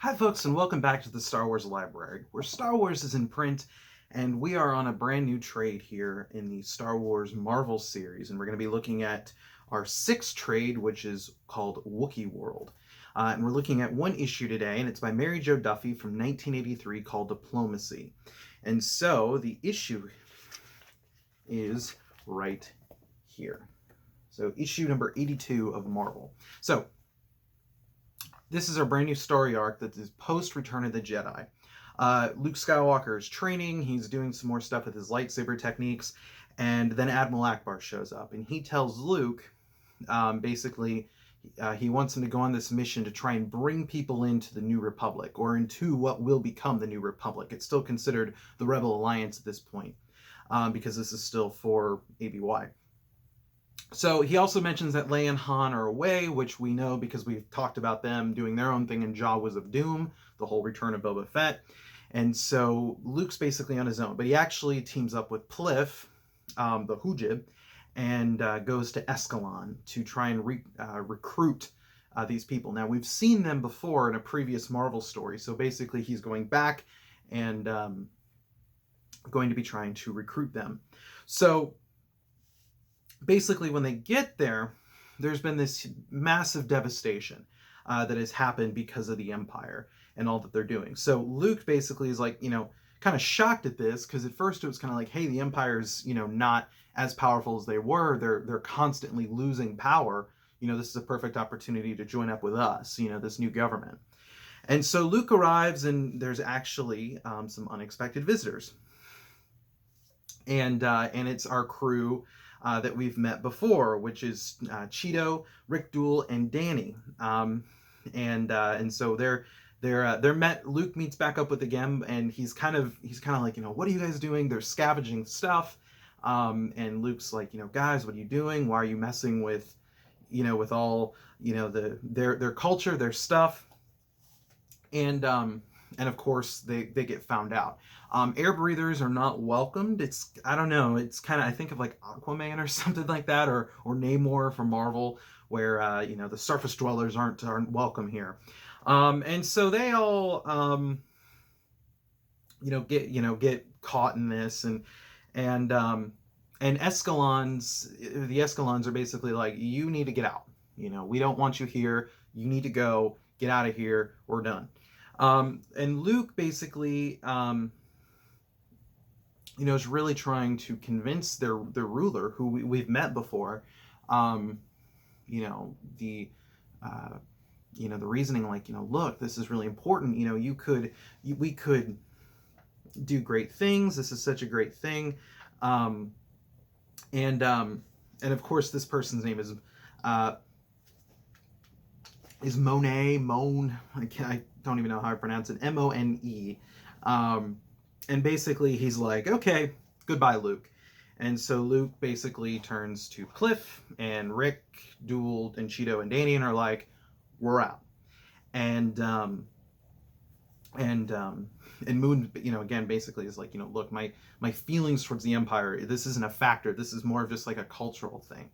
Hi, folks, and welcome back to the Star Wars Library, where Star Wars is in print, and we are on a brand new trade here in the Star Wars Marvel series, and we're going to be looking at our sixth trade, which is called Wookiee World. And we're looking at one issue today, and it's by Mary Jo Duffy from 1983 called Diplomacy. And so the issue is right here. So issue number 82 of Marvel. So this is our brand new story arc that is post Return of the Jedi. Luke Skywalker is training, he's doing some more stuff with his lightsaber techniques, and then Admiral Akbar shows up, and he tells Luke, basically, he wants him to go on this mission to try and bring people into the New Republic, or into what will become the New Republic. It's still considered the Rebel Alliance at this point, because this is still for ABY. So he also mentions that Leia and Han are away, which we know because we've talked about them doing their own thing in Jawas of Doom, the whole Return of Boba Fett. And so Luke's basically on his own, but he actually teams up with Pliff, the Hujib, and goes to Escalon to try and recruit these people. Now, we've seen them before in a previous Marvel story, so basically he's going back and going to be trying to recruit them. So basically, when they get there, there's been this massive devastation that has happened because of the Empire and all that they're doing. So Luke basically is like, kind of shocked at this, because at first it was kind of like, hey, the Empire's, not as powerful as they were. They're constantly losing power. This is a perfect opportunity to join up with us, this new government. And so Luke arrives, and there's actually some unexpected visitors. And it's our crew that we've met before, which is Cheeto, Rick Duel, and Danny. And so they're met. Luke meets back up with them, and he's kind of like, what are you guys doing? They're scavenging stuff. And Luke's like, guys, what are you doing? Why are you messing with, with all, their culture, their stuff? And of course they get found out. Air breathers are not welcomed. I don't know, it's kind of, I think of like Aquaman or something like that, or Namor from Marvel, where the surface dwellers aren't welcome here. And so they all get caught in this, and Escalons, the Escalons are basically like, you need to get out. We don't want you here. You need to go. Get out of here. We're done. And Luke basically, is really trying to convince their ruler, who we've met before, the reasoning, like, look, this is really important. We could do great things. This is such a great thing. And of course, this person's name is Moan. I don't even know how I pronounce it. Mone. And basically he's like, okay, goodbye, Luke. And so Luke basically turns to Cliff and Rick, Duel, and Cheeto, and Danny, and are like, we're out. And Moon, again, basically is like, look, my feelings towards the Empire, this isn't a factor. This is more of just like a cultural thing.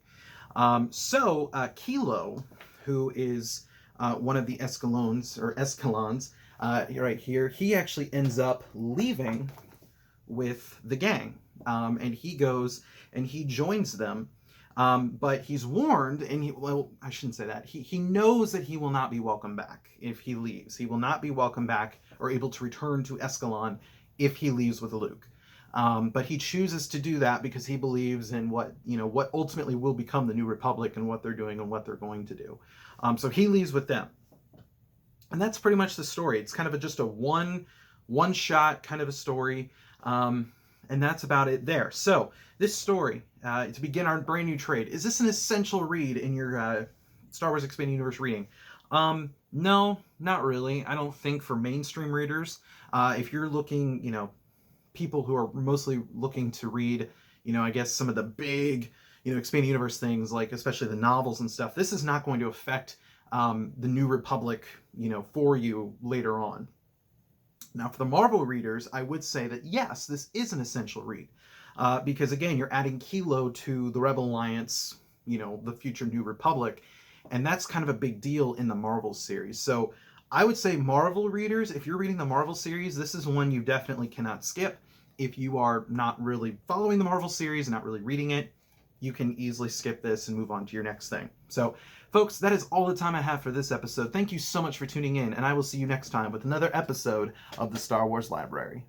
So Kilo, who is one of the Escalons, right here, he actually ends up leaving with the gang. And he goes and he joins them. But he's warned, and I shouldn't say that. He knows that he will not be welcome back if he leaves. He will not be welcome back or able to return to Escalon if he leaves with Luke. But he chooses to do that because he believes in what ultimately will become the New Republic, and what they're doing and what they're going to do. So he leaves with them. And that's pretty much the story. It's kind of just a one-shot kind of a story. And that's about it there. So this story, to begin our brand new trade, is this an essential read in your Star Wars Expanded Universe reading? No, not really. I don't think for mainstream readers. If you're looking, people who are mostly looking to read, I guess some of the big, Expanded Universe things, like especially the novels and stuff, this is not going to affect the New Republic, for you later on. Now, for the Marvel readers, I would say that yes, this is an essential read, because again, you're adding Kilo to the Rebel Alliance, the future New Republic, and that's kind of a big deal in the Marvel series. So I would say Marvel readers, if you're reading the Marvel series, this is one you definitely cannot skip. If you are not really following the Marvel series and not really reading it, you can easily skip this and move on to your next thing. So, folks, that is all the time I have for this episode. Thank you so much for tuning in, and I will see you next time with another episode of the Star Wars Library.